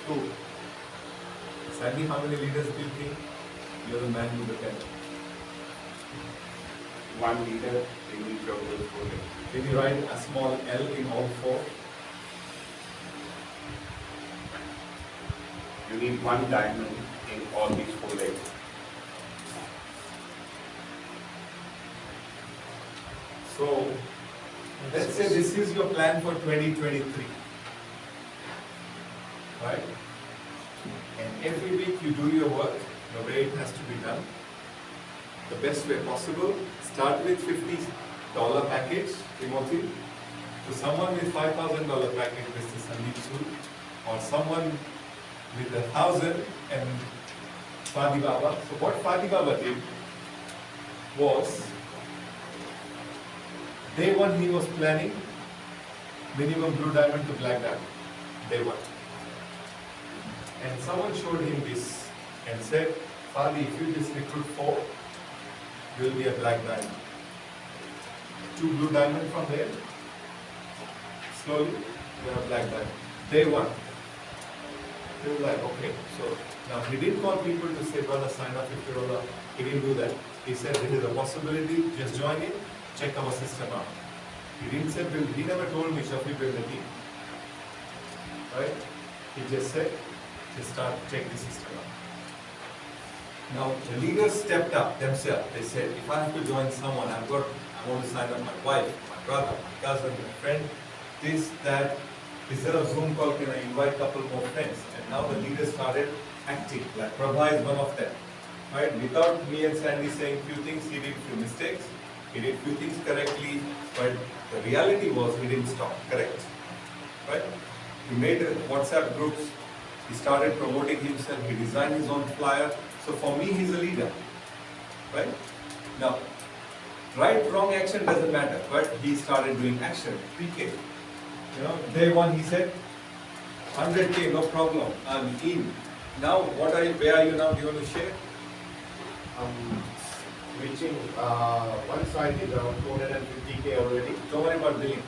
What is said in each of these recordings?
Two. Sandy, how many leaders do you think? You're the man with the pen. 1 leader in each of those 4 legs. Can you write a small L in all 4? You need 1 diamond in all these 4 legs. So, let's say this is your plan for 2023. Right? And every week you do your work the way it has to be done. The best way possible. Start with $50 package, Timothy, to someone with $5,000 package, Mr. Sandeep Sood, or someone with 1,000 and Fadi Baba. So what Fadi Baba did was, day one he was planning minimum blue diamond to black diamond, day one. And someone showed him this and said, Fadi, if you just recruit 4, you will be a black diamond. 2 blue diamond from there, slowly, you are a black diamond. Day one. He was like, okay, so now he didn't call people to say, brother, sign up $50. He didn't do that. He said, there is a possibility, just join in, check our system out. He didn't say build, he never told me, Shafi, build a team. Right? He just said, just start, check the system out. Now, the leaders stepped up themselves. They said, if I have to join someone, I want to sign up my wife, my brother, my cousin, my friend, this, that. Is there a Zoom call? Can I invite a couple more friends? And now the leaders started acting. Like Prabha is one of them. Right? Without me and Sandy saying few things, he did few mistakes. He did few things correctly. But the reality was he didn't stop. Correct? Right? He made WhatsApp groups. He started promoting himself. He designed his own flyer. So for me, he's a leader. Right? Now, right, wrong action doesn't matter. But he started doing action. 3K. You know, day one he said, 100K, no problem, I'm in. Now, where are you now? Do you want to share? Reaching, once I did around 250K already. Don't worry about billing.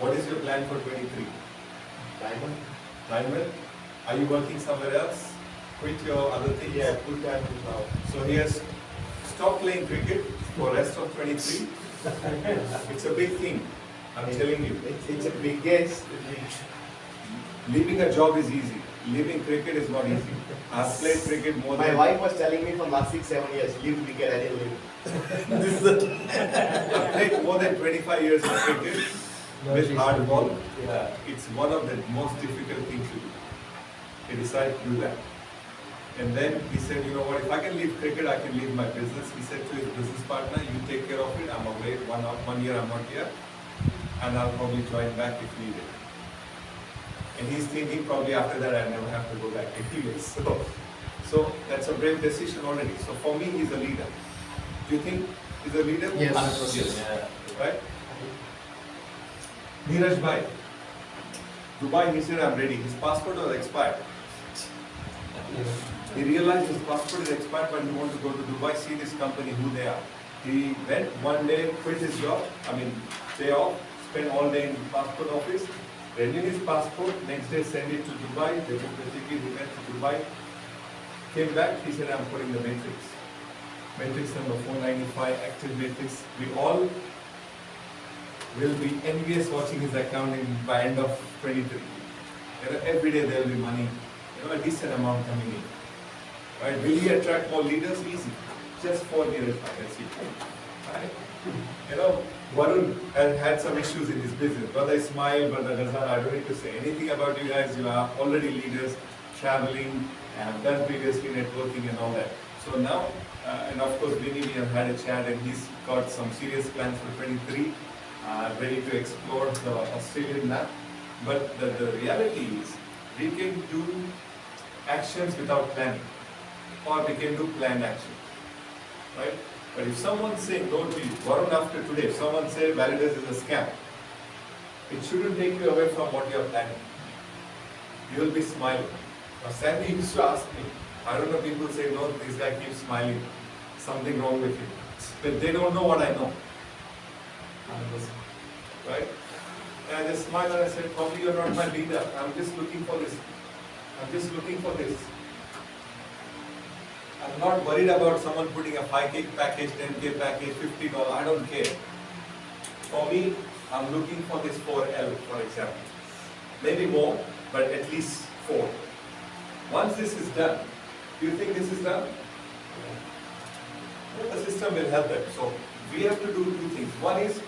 What is your plan for 23? Diamond? Diamond? Are you working somewhere else? Quit your other things? Yeah, full time now. So he has stopped playing cricket for rest of 23. It's a big thing. I'm telling you. It's a big guess. Leaving a job is easy. Leaving cricket is not easy. I've played cricket more than... My wife was telling me for last 6-7 years, leave cricket, I didn't leave. I've played more than 25 years of cricket with hard ball. Yeah. It's one of the most difficult things to do. He decided to do that. And then he said, you know what, if I can leave cricket, I can leave my business. He said to his business partner, you take care of it, I'm away, 1 year I'm not here. And I'll probably join back if needed. And he's thinking probably after that I never have to go back anyway. So that's a brave decision already. So for me, he's a leader. Do you think he's a leader? Yes. 100%. Yes. Yeah. Right? Neeraj Bhai. Dubai, he said, I'm ready. His passport was expired. He realized his passport is expired, but he wants to go to Dubai, see this company, who they are. He went one day, quit his job, day off, spent all day in the passport office, renew his passport, next day send it to Dubai, they took the ticket, he went to Dubai, came back, he said, I'm putting the matrix. Matrix number 495, active matrix. We all will be envious watching his account by end of 23. Every day there will be money, a decent amount coming in. Right? Will he attract more leaders? Easy. Just 4 years, that's it. Right? Varun has had some issues in his business. Brother Ismail, Brother Razan, I don't need to say anything about you guys. You are already leaders, traveling, have done previously networking and all that. So now, and of course, Vinny, we have had a chat and he's got some serious plans for 23, ready to explore the Australian map. But the reality is, we can do actions without planning, or we can do planned action, right? But if someone saying no to you, Varun, after today, if someone say Validus is a scam, it shouldn't take you away from what you are planning. You will be smiling. Now Sandy used to ask me, I don't know, people say, no, this guy keeps smiling, something wrong with him. But they don't know what I know. Right? And I just smiled and I said, probably you're not my leader. I'm just looking for this I'm just looking for this. I'm not worried about someone putting a 5K package, 10K package, $50. I don't care. For me, I'm looking for this 4L, for example. Maybe more, but at least 4. Once this is done, do you think this is done? The system will help them. So we have to do 2 things. One is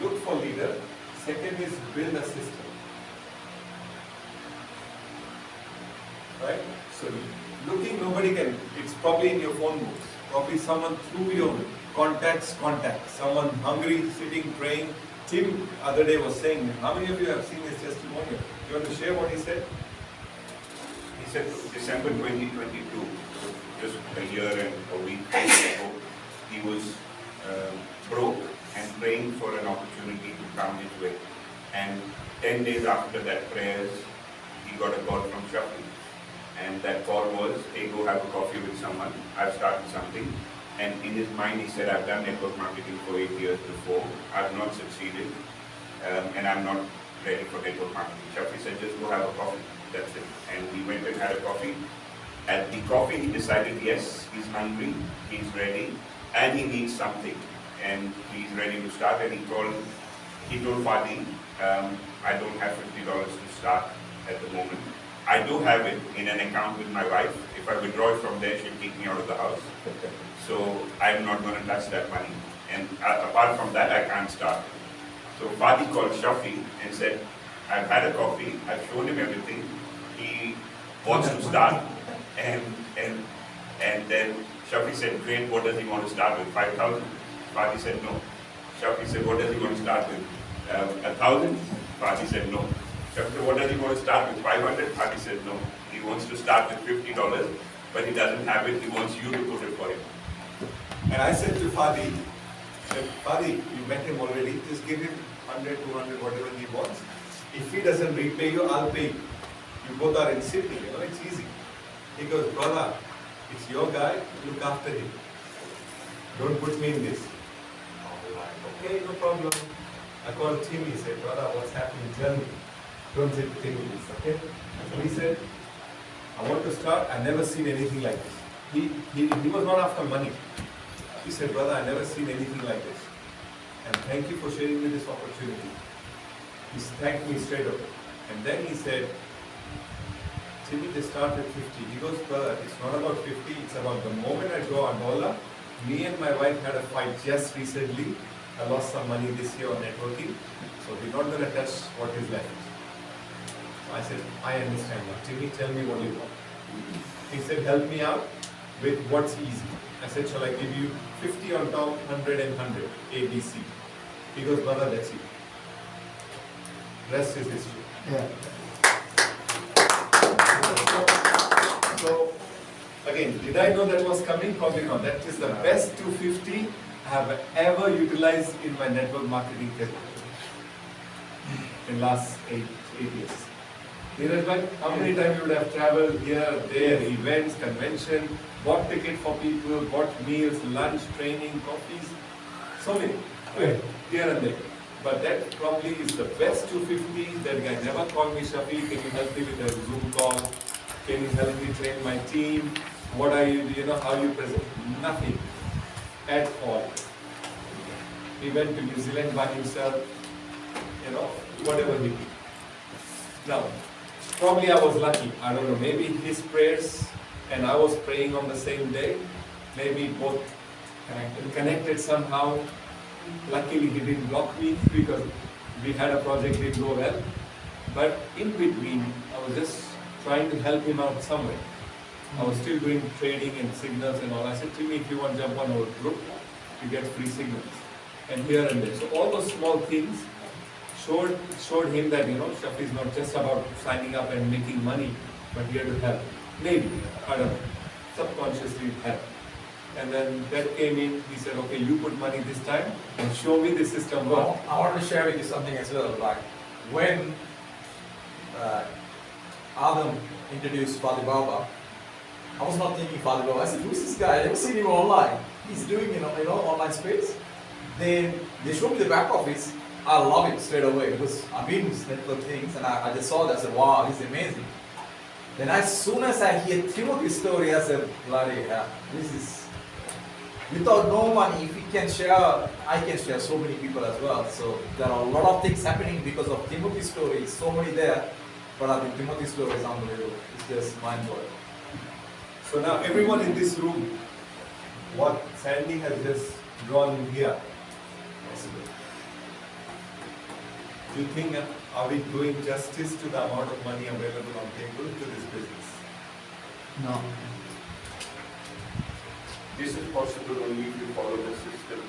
look for leader. Second is build a system. Right? So looking, nobody can. It's probably in your phone books. Probably someone through your contacts. Someone hungry, sitting, praying. Tim other day was saying, how many of you have seen his testimonial? You want to share what he said? He said December 2022, just a year and a week ago, he was broke and praying for an opportunity to come his way. And 10 days after that prayers, he got a call from Shafi. And that call was, hey, go have a coffee with someone. I've started something. And in his mind, he said, I've done network marketing for 8 years before. I've not succeeded. And I'm not ready for network marketing. Shafi said, just go have a coffee. That's it. And we went and had a coffee. At the coffee, he decided, yes, he's hungry, he's ready, and he needs something. And he's ready to start. And he told Fadi, I don't have $50 to start at the moment. I do have it in an account with my wife. If I withdraw it from there, she'll kick me out of the house. So I'm not going to touch that money. And apart from that, I can't start. So Fadi called Shafi and said, I've had a coffee, I've shown him everything. He wants to start. And then Shafi said, great, what does he want to start with? 5,000? Fadi said no. Shafi said, what does he want to start with? 1,000? Fadi said no. Shafi said, what does he want to start with? 500? Fadi said no. He wants to start with $50, but he doesn't have it. He wants you to put it for him. And I said to Fadi, you met him already, just give him 100, 200, whatever he wants. If he doesn't repay you, I'll pay you. You both are in Sydney, it's easy. He goes, brother, it's your guy, look after him. Don't put me in this. I'm like, okay, no problem. I called Tim, he said, brother, what's happening? Tell me. Don't say Tim in this, okay? So he said, I want to start, I've never seen anything like this. He was not after money. He said, brother, I've never seen anything like this. And thank you for sharing me this opportunity. He thanked me straight away. And then he said, Timmy, they start at 50. He goes, brother, it's not about 50, it's about the moment I draw $1. Me and my wife had a fight just recently. I lost some money this year on networking. So we're not going to touch what is left. So I said, I understand now. Timmy, tell me what you want. He said, help me out with what's easy. I said, shall I give you 50 on top, 100 and 100, A, B, C. He goes, brother, that's it. Rest is history. Yeah. So, again, did I know that was coming? Probably not. That is the best 250 I have ever utilized in my network marketing career in last 8 years. Neeraj bhai, how many times you would have traveled here, there, events, convention, bought ticket for people, bought meals, lunch, training, coffees, so many, right, here and there. But that probably is the best 250. That guy never called me, Shafi, can you help me with a Zoom call? Can you help me train my team? What are you, how you present? Nothing at all. He went to New Zealand by himself, whatever he did. Now, probably I was lucky. I don't know, maybe his prayers and I was praying on the same day. Maybe both connected somehow. Luckily he didn't block me because we had a project that didn't go well. But in between, I was just trying to help him out somewhere. I was still doing trading and signals and all. I said, Timmy, if you want to jump on our group, you get free signals. And here and there. So all those small things showed him that, Shafi is not just about signing up and making money, but here to help. Maybe, I don't know, subconsciously help. And then that came in, he said, okay, you put money this time and show me the system work. Well, I want to share with you something as well. Like when Adam introduced Fali Baba, I was not thinking Fali Baba. I said, who's this guy? I never seen him online. He's doing online space. Then they showed me the back office. I love it straight away because I've been in network things and I just saw that. I said, wow, this is amazing. Then as soon as I hear Timothy's story, I said, bloody hell, this is, without no money, if we can share, I can share so many people as well. So there are a lot of things happening because of Timothy's story, so many there, but I think Timothy's story is unbelievable. It's just mind-blowing. So now everyone in this room, what Sandy has just drawn in here, do you think are we doing justice to the amount of money available on table to this business? No. This is possible only if you follow the system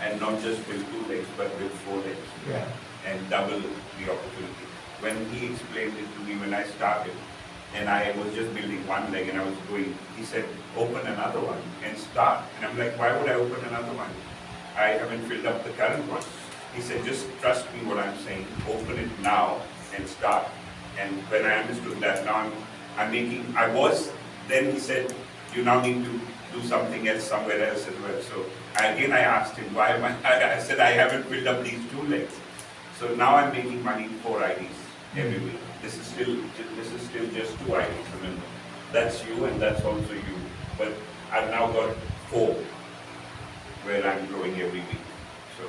and not just with 2 legs, but with 4 legs. Yeah. And double the opportunity. When he explained it to me when I started, and I was just building 1 leg and I was going, he said, open another one and start. And I'm like, why would I open another one? I haven't filled up the current one. He said, just trust me what I'm saying, open it now and start. And when I understood that, now then he said, you now need to do something else somewhere else as well. So I asked him, why am I said, I haven't filled up these 2 legs. So now I'm making money 4 IDs every week. This is still just 2 IDs, remember. That's you and that's also you. But I've now got 4 where I'm growing every week. So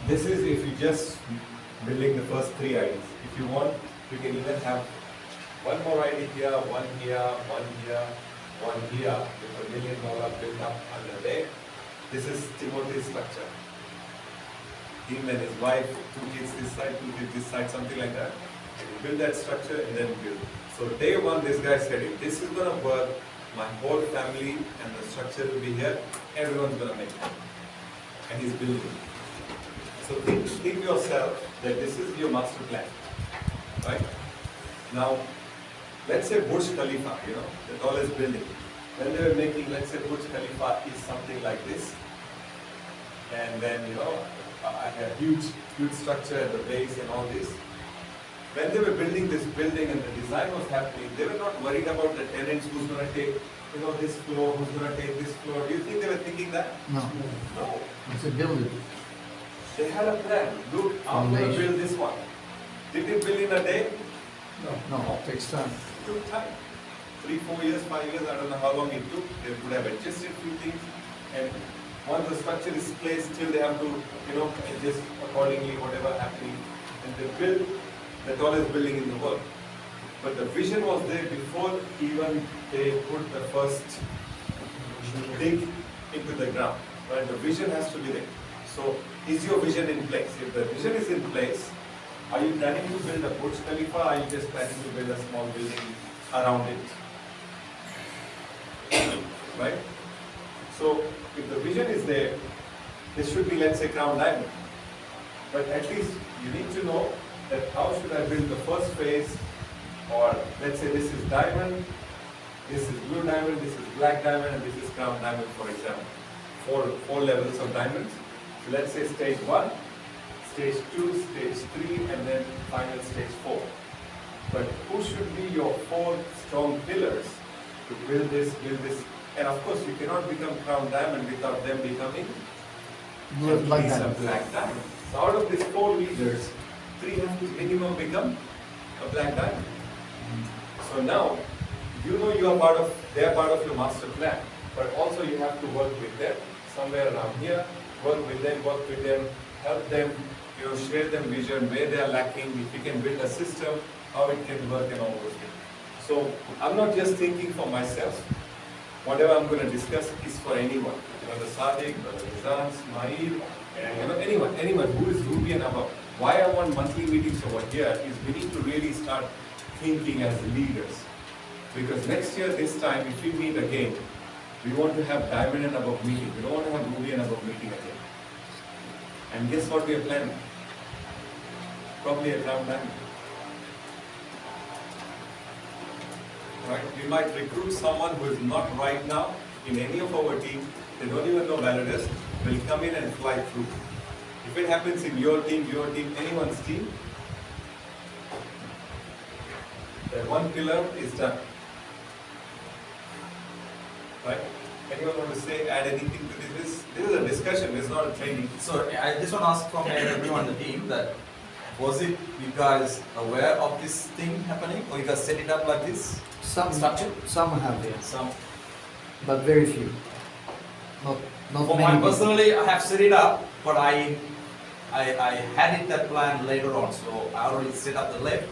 This is if you just building the first 3 IDs. If you want, you can even have 1 more ID here, 1 here, 1 here, 1 here, with $1 million built up under there. This is Timothy's structure. Him and his wife, 2 kids this side, 2 kids this side, something like that. Build that structure and then build. So day 1, this guy said, if this is going to work, my whole family and the structure will be here, everyone's going to make it. And he's building. So think yourself that this is your master plan, right? Now, let's say Burj Khalifa, the tallest building. When they were making, let's say Burj Khalifa is something like this. And then, I had huge structure at the base and all this. When they were building this building and the design was happening, they were not worried about the tenants, who's going to take, this floor, who's going to take this floor. Do you think they were thinking that? No. No. It's a building. They had a plan. Look, I'm going to build this one. Did they build in a day? No, it takes time. It took time. 3, 4 years, 5 years, I don't know how long it took. They would have adjusted few things. And once the structure is placed, still they have to, adjust accordingly, whatever happening. And they built the tallest building in the world. But the vision was there before even they put the first dig into the ground. Right? The vision has to be there. So, is your vision in place? If the vision is in place, are you planning to build a Burj Khalifa or are you just planning to build a small building around it? Right? So, if the vision is there, this should be, let's say, crown diamond. But at least you need to know that how should I build the first phase, or let's say this is diamond, this is blue diamond, this is black diamond, and this is crown diamond, for example. Four levels of diamonds. So let's say stage 1, stage 2, stage 3, and then final stage 4. But who should be your 4 strong pillars to build this, and of course you cannot become crown diamond without them becoming Like at least that. a black diamond. So out of these 4 leaders, 3 have to minimum become a black diamond. So now, they are part of your master plan, but also you have to work with them somewhere around here, work with them, help them, share them vision, where they are lacking, if you can build a system, how it can work and all those things. So I'm not just thinking for myself. Whatever I'm going to discuss is for anyone. Brother Sadiq, Brother Nizam, Ismail, and anyone who is Ruby and above. Why I want monthly meetings over here is we need to really start thinking as leaders. Because next year, this time, if we meet again, we want to have diamond and above meeting. We don't want to have ruby and above meeting again. And guess what we are planning? Probably a crown diamond. Right? We might recruit someone who is not right now in any of our team. They don't even know Validus. Will come in and fly through. If it happens in your team, anyone's team, that 1 pillar is done. Right? Anyone want to add anything to this? This is a discussion, it's not a training. So I just want to ask from everyone on the team that Was it you guys aware of this thing happening, or you guys set it up like this? Some Structure? some have, yes, Some. but very few. Not For many. mine people. personally, I have set it up, but I had it that plan later on, so I already set up the left.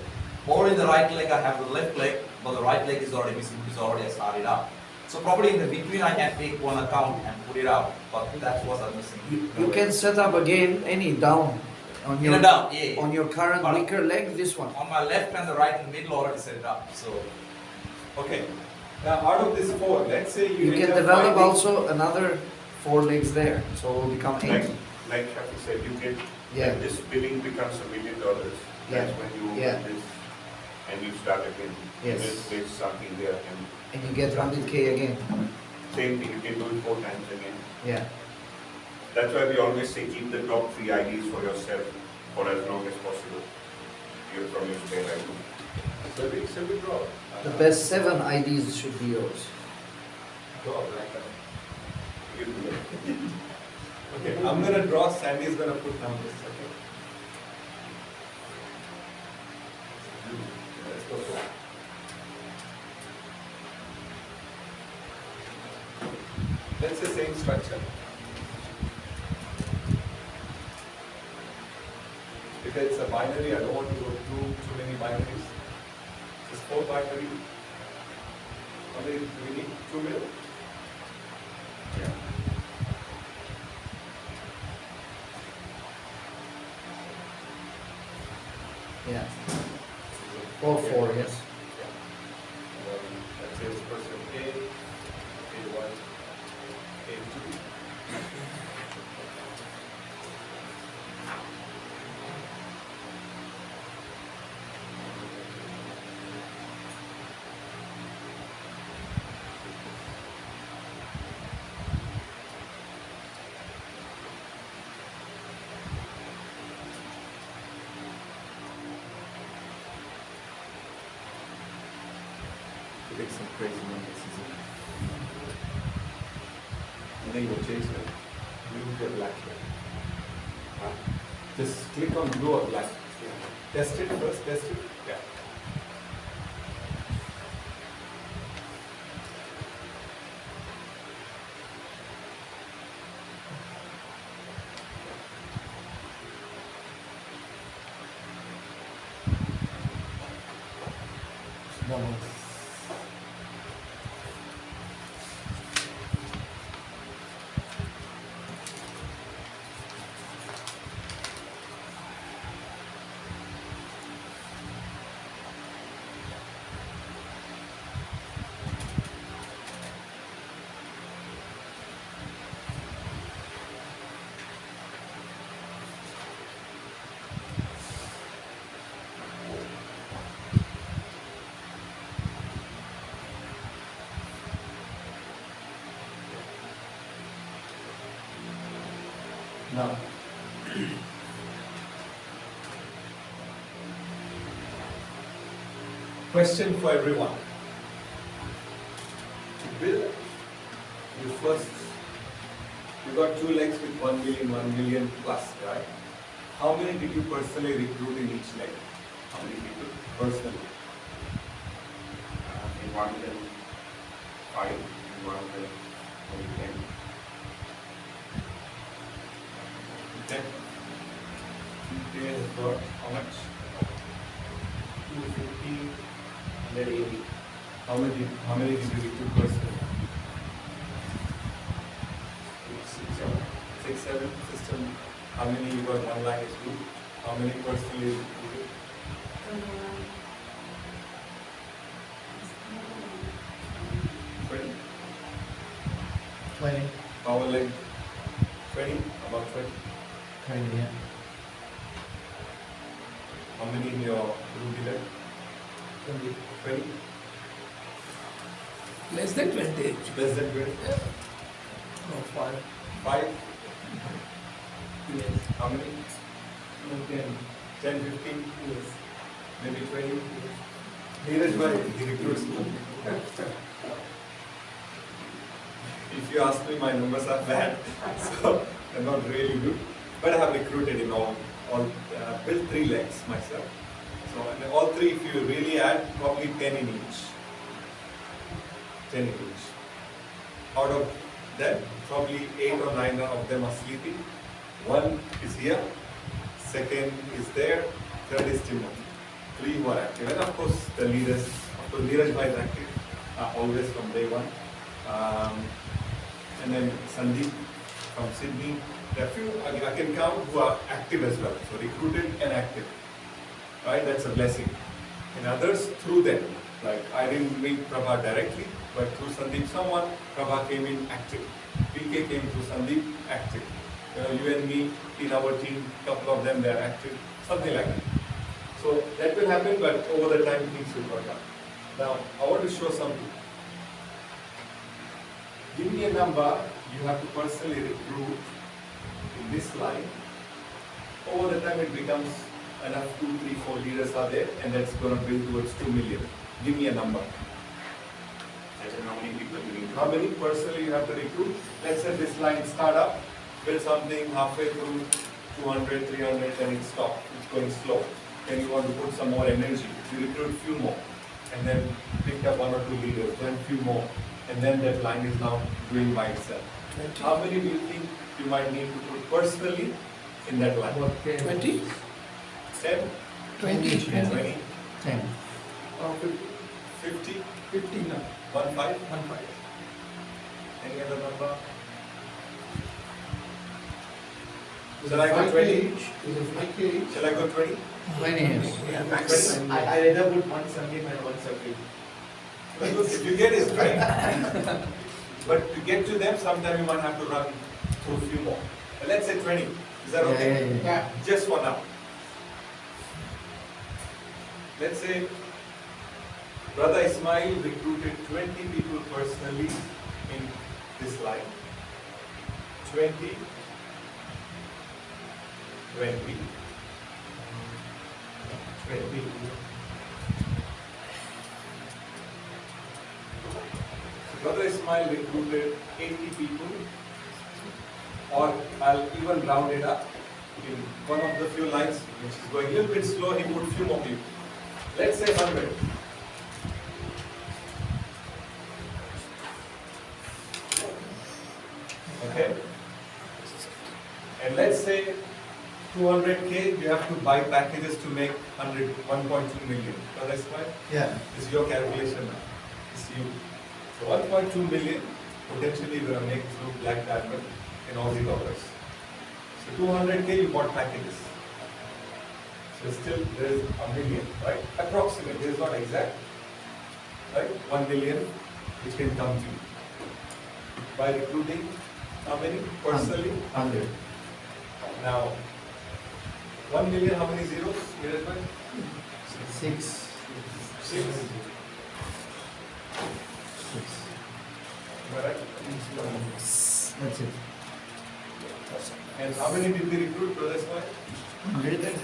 Or in the right leg, I have the left leg, but the right leg is already missing because already I started up. So probably in the between, I can take one account and put it up, but that's what I'm missing. You can set up again any down on In your the down, yeah. on your current But- weaker leg. This one. On my left and the right in the middle already set it up. So Okay. Now, out of this 4, let's say You end can up develop finding- also another 4 legs there, so it will become 8. Like Shafi said, you get, Yeah. when this billing becomes $1 million, Yeah. that's when you open Yeah. this and you start again. Yes. There's something there, and And you get 100k again. same thing, you can do it 4 times again. Yeah. That's why we always say keep the top 3 IDs for yourself for as long as possible. You're from your spare ID. Shall we draw? The best 7 IDs should be yours. Draw like that. You do it. Okay, I'm gonna draw, Sandy's gonna put numbers, okay? Let's go for it. Let's say same structure. Because it's a binary, I don't want to go too many binaries. Just 4 binary. How many do we need? 2 mil? Yeah. Yeah. Or 4, yes. Let's say this person A, A1, A2. To get some crazy numbers, isn't it? And then you will change them. You will get black here. Just click on blue or black. Test it first, test it. Yeah. Now, question for everyone. To build, you got 2 legs with 1 million plus, right? How many did you personally recruit in each leg? How many people? Personally. In one then 5, in one then maybe 10. Okay. Okay, has got how much? 250, 180. How many did you recruit personally? 6, 7 system. How many you got one line is two? How many personally recruited? 20. 20. Power leg 20, about 20. Kind of, yeah. How many in your Ruby leg? 20. Less than 20. Less than 20? No, 5. 5? Yes. How many? No, 10. 10, 15? Yes. Maybe 20? Neeraj bhai, he recruits me. If you ask me, my numbers are bad, so they're not really good. But I have recruited in all all built 3 legs myself. So and all 3, if you really add, probably 10 in each. 10 in each. Out of that, probably 8 or 9 of them are sleeping. 1 is here, 2nd is there, 3rd is Timothy. 3 who are active. And of course, the leaders, of course, Neeraj Bhai is active, always from day 1. And then Sandeep from Sydney. There are few I can count who are active as well. So recruited and active. Right? That's a blessing. And others through them. Like I didn't meet Prabha directly, but through Sandeep, Prabha came in active. PK came through Sandeep, active. You and me in our team, couple of them they are active. Something like that. So that will happen, but over the time things will work out. Now I want to show something. Give me a number you have to personally recruit in this line. Over the time it becomes enough 2, 3, 4 leaders are there, and that's going to build towards 2 million. Give me a number. As in how many people you need to How many personally you have to recruit? Let's say this line start up, build something halfway through 200, 300, then it stops. It's going slow. Then you want to put some more energy. You recruit few more, and then pick up 1 or 2 leaders, then few more, and then that line is now doing by itself. 20. How many do you think you might need to put personally in that line? 20? 10, 20. 20, 10. Or 50. 50, 50 now. 1, 5? 1 5. Any other number? Shall I go 20? Is it 5K each? Shall I go 20? 20 years. Yeah, max. 20? I rather put 1 Sandeep and 1 Sabri. Look, if you get it right. But to get to them, sometime you might have to run through a few more. But let's say 20. Is that okay? Yeah. Just for now. Let's say Brother Ismail recruited 20 people personally in this line. 20, 20, 20. So Brother Ismail recruited 80 people, or I'll even round it up. In one of the few lines, which is going a little bit slow, he put few more people. Let's say 100. Okay? And let's say 200K, you have to buy packages to make 1.2 million. Brother Ismail? Yeah. This is your calculation now. It's you. So 1.2 million potentially we're going to make through Black Diamond in Aussie dollars. So 200K you bought packages. So still there is a million, right? Approximate, it is not exact. Right? 1 million which can come to you. By recruiting how many? Personally? 100. Now 1 million, how many zeros? Neeraj bhai? 6. 6. Am I right? That's it. And how many did we recruit, Brother Ismail? 100. 100.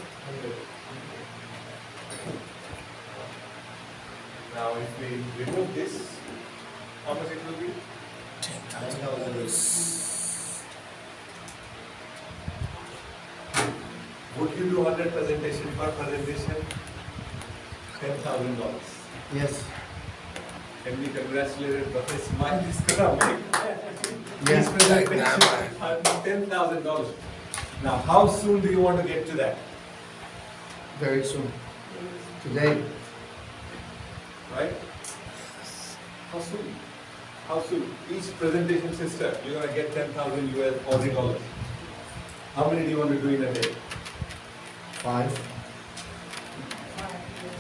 Now if we remove this, how much it will be? 9,000. Would you do 100 presentation per presentation? $10,000. Yes. Can we congratulate Brother Ismail? He's gonna make Yes. his presentation $10,000. Now how soon do you want to get to that? Very soon. Today. Right? How soon? How soon? Each presentation system, you're gonna get 10,000 US Aussie dollars. How many do you want to do in a day? 5.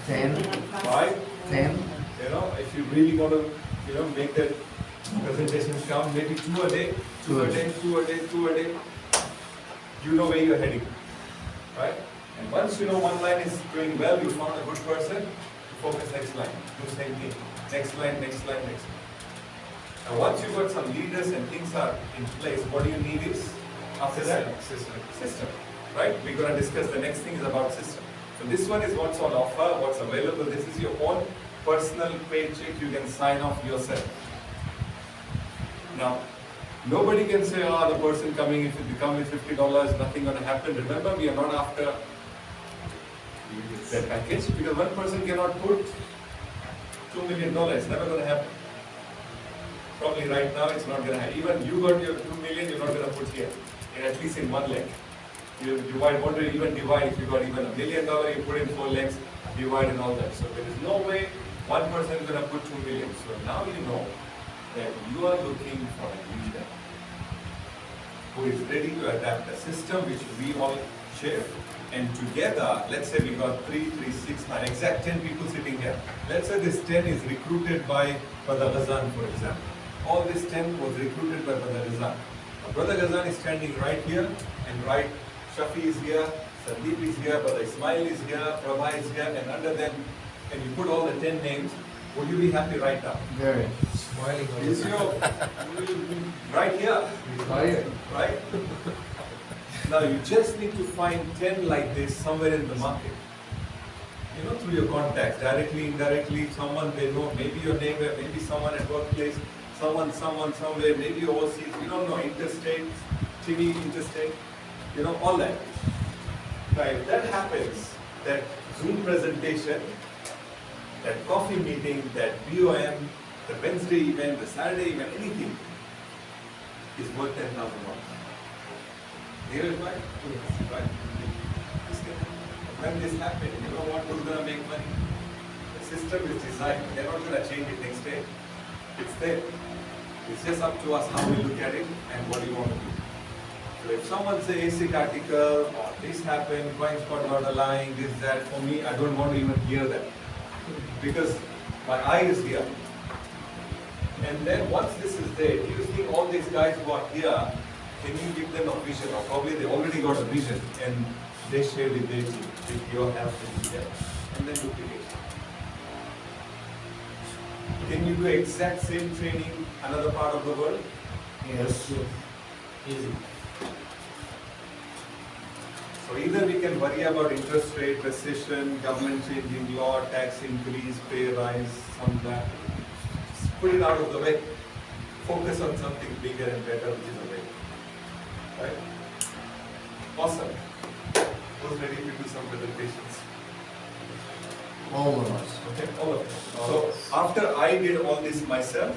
10. 5? 10. You know, if you really want to, make that presentations count, maybe 2 a day, 2 a day, 2 a day, 2 a day. You know where you're heading, right? And once you know one line is doing well, you found a good person, you focus next line, do the same thing. Next line, next line, next line. Now once you've got some leaders and things are in place, what do you need is, after that, system, right? We're going to discuss the next thing is about system. So this one is what's on offer, what's available. This is your own personal paycheck, you can sign off yourself. Now, Nobody can say, oh, the person coming, if you come with $50, nothing going to happen. Remember, we are not after that package because one person cannot put $2 million. It's never going to happen. Probably right now it's not going to happen. Even you got your 2 million, you're not going to put here, at least in one leg. You divide, want to even divide, if you got even $1 million, you put in 4 legs, divide and all that. So there is no way one person is going to put 2 million. So now you know that you are looking for a leader who is ready to adapt a system which we all share. And together, let's say we got 3, 3, 6, 9, exact 10 people sitting here. Let's say this 10 is recruited by Brother Ghazan, for example. All this 10 was recruited by Brother Ghazan. Brother Ghazan is standing right here, and right, Shafi is here, Sandeep is here, Brother Ismail is here, Prabha is here, and under them, and you put all the 10 names, would you be happy right now? Very. Smiling all Is the your, right here, time. right? Now you just need to find 10 like this somewhere in the market. You know, through your contacts, directly, indirectly, someone they know, maybe your neighbor, maybe someone at workplace, someone somewhere, maybe overseas, we don't know, interstate, TV, interstate, you know, all that. Now if that happens, that Zoom presentation, that coffee meeting, that BOM, the Wednesday event, the Saturday event, anything is worth $10,000. Here is right? Yes. Right. When this happens, you know what, who's going to make money? The system is designed, they're not going to change it next day. It's there. It's just up to us how we look at it and what do you want to do. So if someone says ASIC article, or this happened, coin spot not aligning, this, that, for me, I don't want to even hear that. Because my eye is here. And then once this is there, do you think all these guys who are here, can you give them a vision? Or probably they already got a vision and they share with their team, with your help and together. And then duplicate. Can you do exact same training another part of the world? Yes. Easy. So either we can worry about interest rate, recession, government changing law, tax increase, pay rise, some that. Just put it out of the way. Focus on something bigger and better, which is away. Right? Awesome. Who's ready to do some presentations? All of us. Okay, all of them. So after I did all this myself,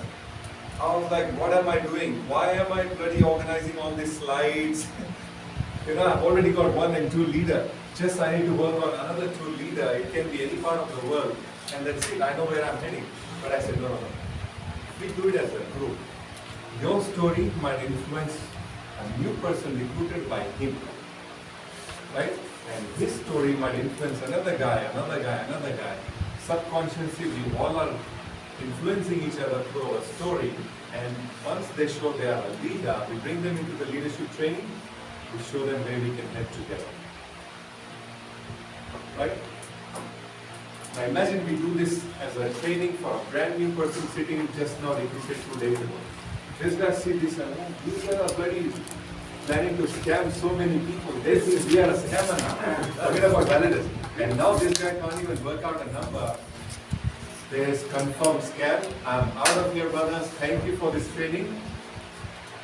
I was like, what am I doing? Why am I bloody organizing all these slides? You know, I've already got 1 and 2 leader. Just I need to work on another 2 leader. It can be any part of the world. And that's it. I know where I'm heading. But I said, no. We do it as a group. Your story might influence a new person recruited by him. Right? And his story might influence another guy, another guy, another guy. Subconsciously, we all are influencing each other through our story. And once they show they are a leader, we bring them into the leadership training. We show them where we can head together. Right? Now imagine we do this as a training for a brand new person sitting just now recruited 2 days ago. This guy see this and these guys are bloody planning to scam so many people. They think we are a scammer now. Forget about Validus. And now this guy can't even work out a number. There's confirmed scam. I'm out of here, brothers. Thank you for this training.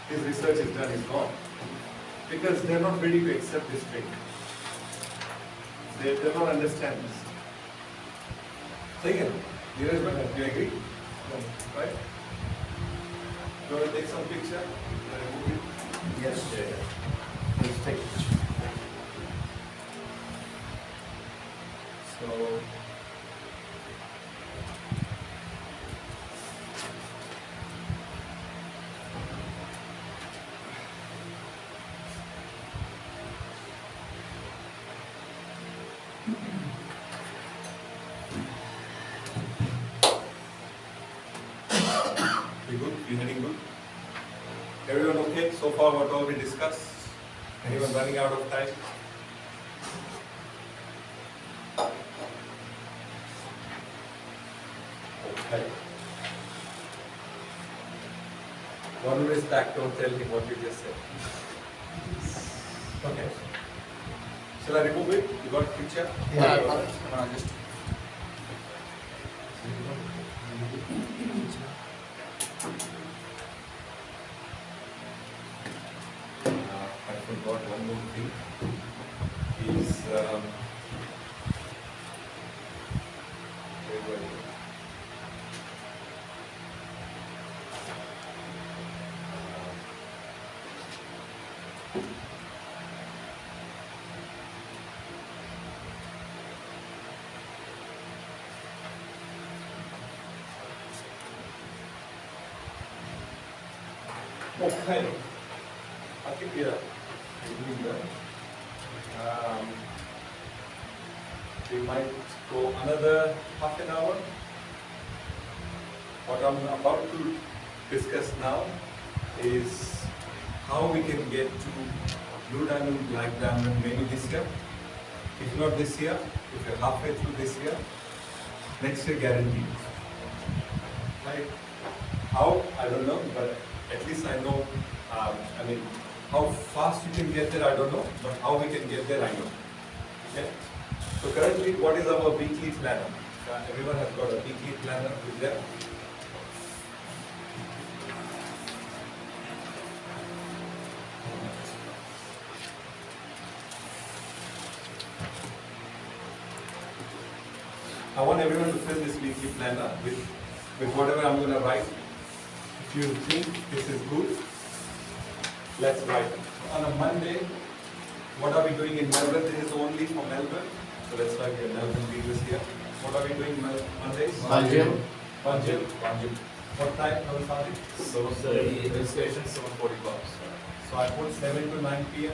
His research is done, it's gone. Because they're not ready to accept this training. They do not understand this. So again, do you agree? Right? You want to take some picture? Yes. Yeah. Let's take it. So, you good? You heading good? Everyone okay? So far what all we discussed? Anyone running out of time? Okay. One is back, don't tell him what you just said. Okay. Shall I remove it? You got a picture? Just meeting is where were you? Okay. I think we are doing well. We might go another half an hour. What I'm about to discuss now is how we can get to blue diamond, black diamond maybe this year. If not this year, if you're halfway through this year, next year guaranteed. Like how, I don't know, but at least I know, how fast you can get there, I don't know, but how we can get there, I know. Okay? So currently, what is our weekly planner? Everyone has got a weekly planner with them. I want everyone to fill this weekly planner with whatever I'm going to write. If you think this is good, let's write it. On a Monday, what are we doing in Melbourne? This is only for Melbourne. So let's write your Melbourne leaders here. What are we doing Mondays? Banjil. Banjil. What time are we starting? So the registration 7:45. So I put 7 to 9 p.m.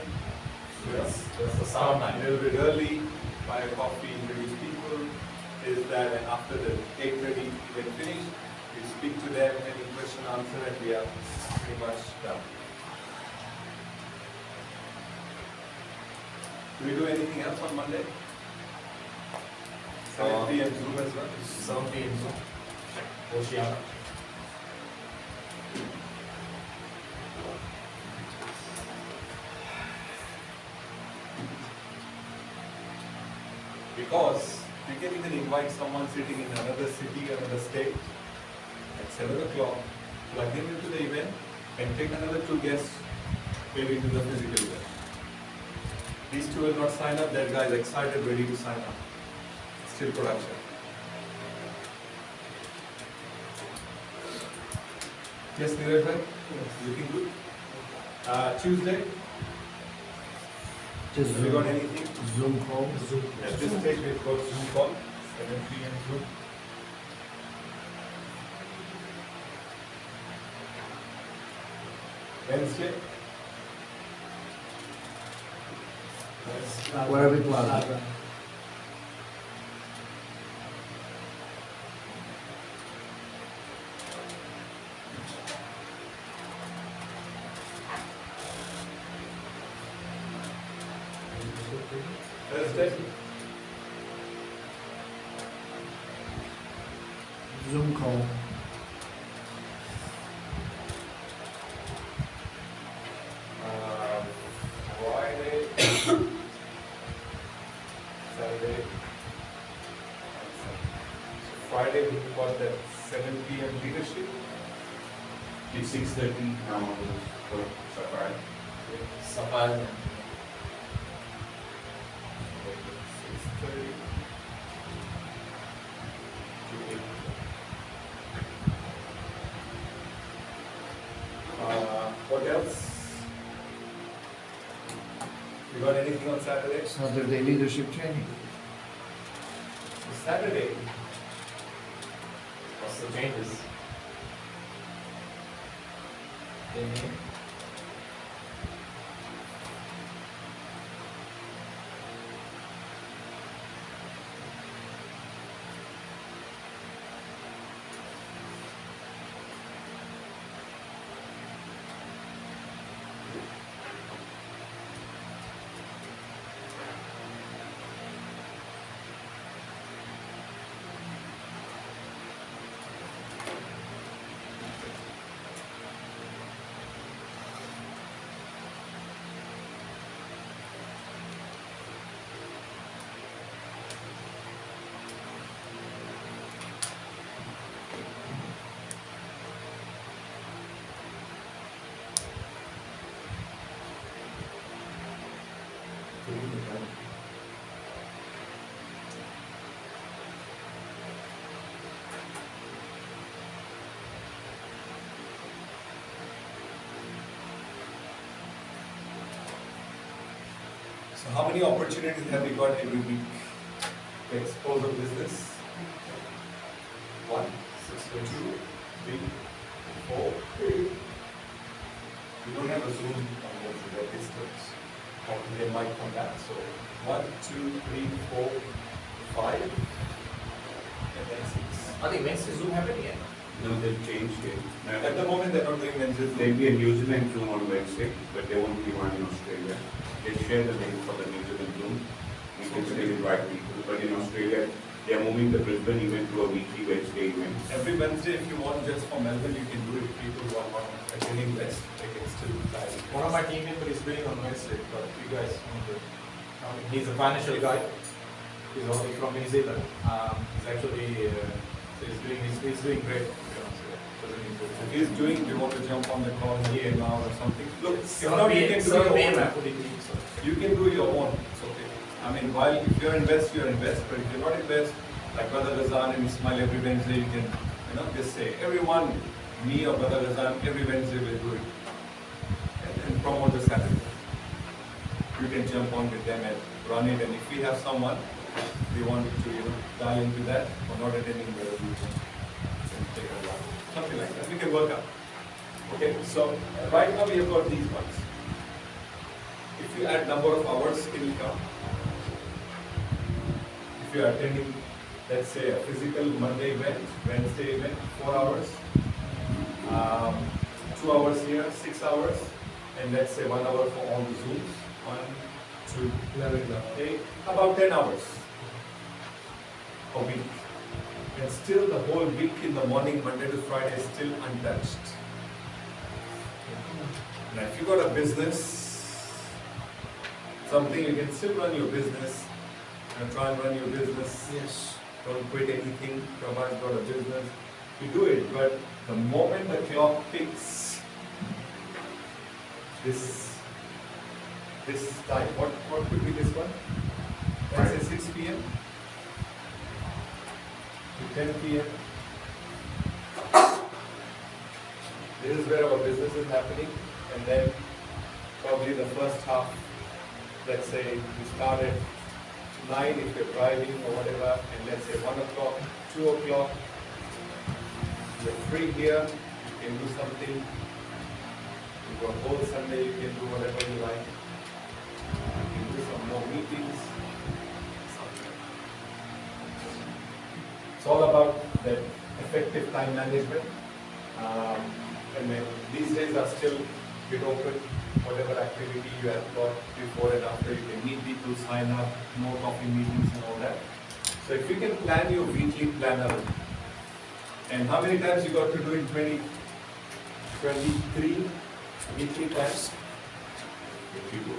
Yes, that's the sound A time. little bit early, buy a coffee, introduce people. Is that and after the 8:30 event finish, we speak to them, any question answer, and we are pretty much done. Do we do anything else on Monday? 7 p.m. Zoom as well? 7 p.m. Oceana. Because we can even invite someone sitting in another city, another state, at 7 o'clock, plug in into the event, and take another 2 guests maybe to the physical event. These 2 will not sign up, that guy is excited, ready to sign up. Still production. Yes, Neeraj bhai? Looking good? Tuesday, Just have you got anything? Zoom call. At this stage, we've got Zoom call, 7 p.m. Zoom. Wednesday? Where are we planning? Thursday? Zoom call. Friday? Saturday? Friday, we've got that 7 p.m. leadership. It's 6:30 now for Safari. Sapphire. 6:30 to 8. What else? You got anything on Saturday? Saturday leadership training. Saturday, What's the changes? Any? So how many opportunities have we got every week to expose a business? 1, 2, 3, 4. We don't have a Zoom on the distance. Or they might come back. So 1, 2, 3, 4, 5, and then 6. I think Wednesday Zoom happening yet. No, they've changed it. At the moment, they're not doing Wednesday There'll Zoom. be a New Zealand Zoom on Wednesday, but there won't be one in Australia. They share the link for the New Zealand Zoom. You can still invite people, but in Australia, they are moving the Brisbane event to a weekly Wednesday event. Every Wednesday, if you want just for Melbourne, you can do it. People who are not attending West, they can still try it. One of my team members is doing on Wednesday, but you guys want to. He's a financial guy. He's only from New Zealand. He's actually he's doing great. If he's doing, do you want to jump on the call here now or something? Look, if 7 not, you PM, can do 7 your PM, own. I put it in, so. You can do your own. It's okay. I mean, while if you're invest, you're invest. But if you're not invest, like Brother Razan and Ismail every Wednesday, you can, just say everyone, me or Brother Razan, every Wednesday will do it, and promote the Saturday. You can jump on with them and run it. And if we have someone, we want to, dial into that or not attending whether we can take a while. Something like that. We can work out. Okay, so right now we have got these ones. If you add number of hours, can you count? If you are attending, let's say, a physical Monday event, Wednesday event, 4 hours, 2 hours here, 6 hours, and let's say 1 hour for all the Zooms. 1, 2, 8, about 10 hours a week. And still the whole week in the morning, Monday to Friday, is still untouched. Now, if you got a business, something you can still run your business, try and run your business. Yes. Don't quit anything. Prabha's got a business. You do it, but the moment the clock ticks, this time, what could be this one? Let's say 6 p.m. to 10 p.m. This is where our business is happening, and then probably the first half, let's say you start at 9 if you're driving or whatever, and let's say 1 o'clock, 2 o'clock, you're free here, you can do something. You've got whole Sunday, you can do whatever you like. You can do some more meetings. It's all about that effective time management. And then these days are still bit open. Whatever activity you have got before and after, you can meet people, sign up, more coffee meetings and all that. So if you can plan your weekly planner, and how many times you got to do in 2023 weekly plans? If you do.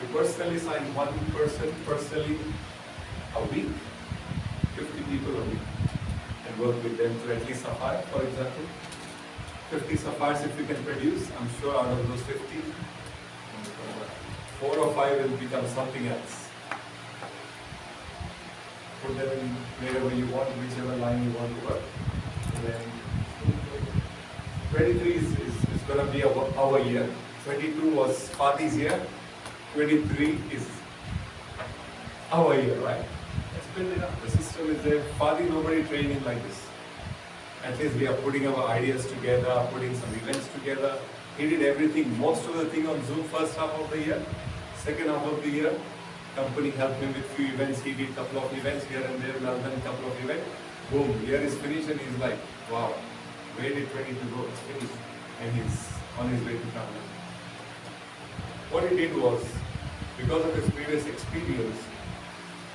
You personally sign one person personally a week, 50 people a week, and work with them to at least sapphire, for example. 50 sapphires if you can produce, I'm sure out of those 50, 4 or 5 will become something else. Put them in wherever you want, whichever line you want to work. And then 23 is going to be our year. 22 was Fati's year. 23 is our year, right? Let's build it up. The system is there. Fadi, nobody trained him like this. At least we are putting our ideas together, putting some events together. He did everything, most of the thing on Zoom first half of the year. Second half of the year, company helped him with few events. He did couple of events here and there, Melbourne, couple of events. Boom, year is finished and he's like, wow, where did 22 go? It's finished. And he's on his way to Canada. What he did was, because of his previous experience,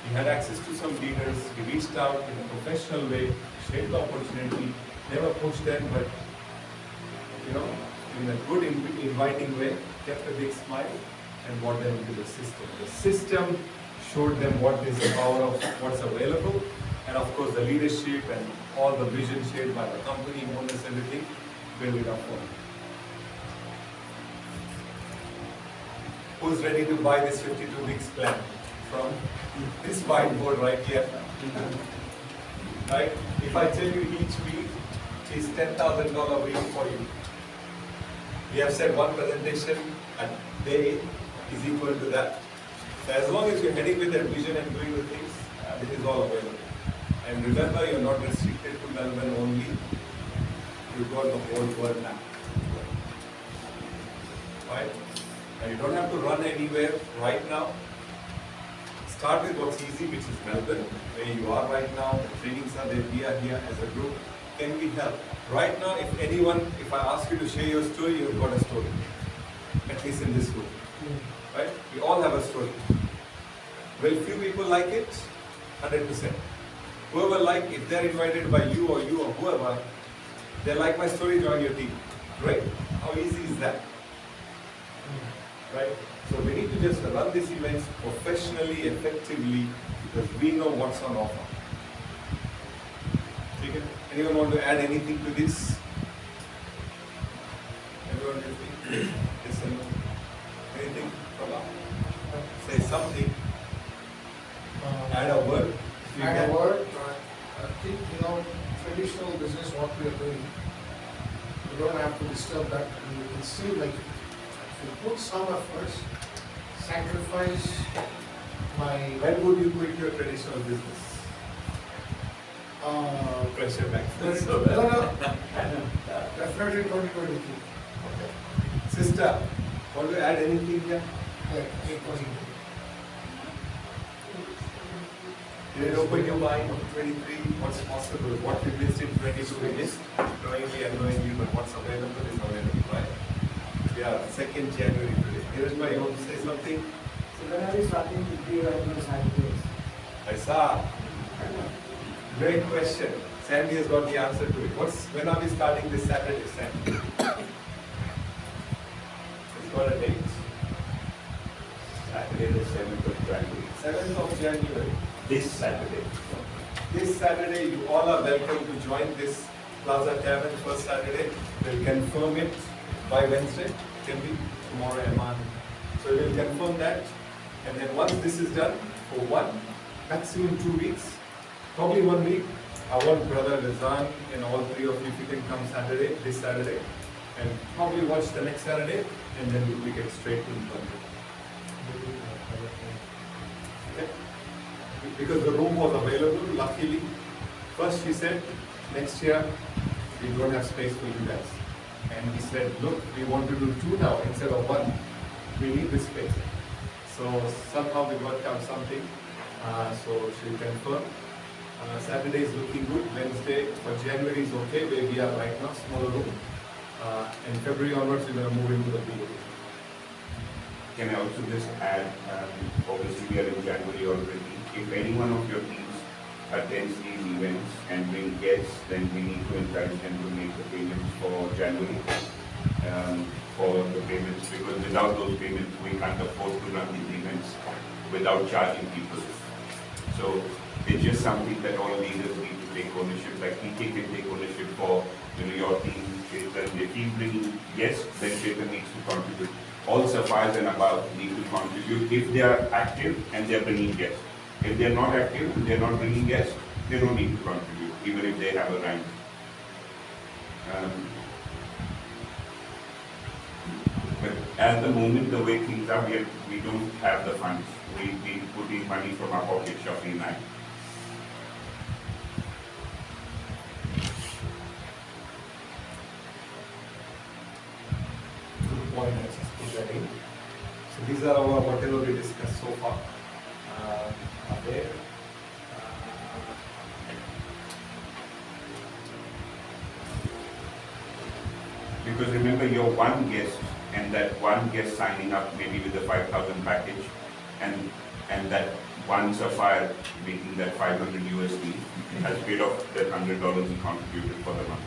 he had access to some leaders, he reached out in a professional way, shared the opportunity, never pushed them, but in a good inviting way, kept a big smile and brought them into the system. The system showed them what is the power of what's available, and of course the leadership and all the vision shared by the company, owners, everything, build it up for them. Who's ready to buy this 52 weeks plan from this whiteboard right here? right? If I tell you each week is $10,000 week for you, we have said one presentation a day is equal to that. So as long as you're heading with that vision and doing the things, this is all available. And remember, you're not restricted to Melbourne only. You've got the whole world now. Right? And you don't have to run anywhere right now. Start with what's easy, which is Melbourne, where you are right now. The trainings are there. We are here as a group. Can we help? Right now, if I ask you to share your story, you've got a story. At least in this group. Right? We all have a story. Will few people like it? 100%. Whoever if they're invited by you or whoever, they like my story, join your team. Right? How easy is that? Right? So we need to just run these events professionally, effectively, because we know what's on offer. Okay? Anyone want to add anything to this? Everyone with me? Yes or no? Anything? Prabha? Say something. Add a word. If you And can. a word, I think, traditional business, what we are doing, you don't have to disturb that. You can still if you put some efforts, sacrifice my, When would you quit your traditional business? Pressure back. no, definitely 2023. Sister, want to add anything here? Yeah, 2023. Did it open your mind on 23? What's possible? What we missed in 22 we missed? Knowingly, unknowingly, but what's available is available, right? Yeah, 2nd January today. Hirajma, you want to say something? So when are we starting to do regular Saturdays? Aisa. Great question. Sandy has got the answer to it. When are we starting this Saturday, Sandy? It's got a date. Saturday, the 7th of January. 7th of January. This Saturday. This Saturday, you all are welcome to join this Plaza Tavern first Saturday. We'll confirm it by Wednesday. Can be tomorrow, Eman. So we'll confirm that. And then once this is done, for maximum 2 weeks, probably 1 week, I want Brother Rizan and all three of you, if you can come this Saturday, and probably watch the next Saturday, and then we get straight to the country. Okay? Because the room was available, luckily. First he said, next year we don't have space for you guys. And he said, look, we want to do 2 now instead of 1. We need this space. So somehow we worked out something. So she'll confirm. Saturday is looking good. Wednesday for January is okay where we are right now, smaller room. And February onwards we're going to move into the big room. Can I also just add, obviously we are in January already. If any one of your teams attends these events and bring guests, then we need to encourage them to make the payments for January, for the payments, because without those payments we can't afford to run these events without charging people. So it's just something that all leaders need to take ownership, like he can take ownership for your team. If he bringing guests, then Chetan needs to contribute. All sapphires and above need to contribute if they are active and they are bringing guests. If they are not active and they are not bringing guests, they don't need to contribute, even if they have a rank. But at the moment, the way things are, we don't have the funds. We put in money from our pocket, Shafi and I. Good point, I just put that in. So these are our whatever we discussed so far. Are there. Because remember, you're one guest, and that one guest signing up maybe with the 5,000 package, and that one sapphire making that 500 USD has paid off that $100 he contributed for the month.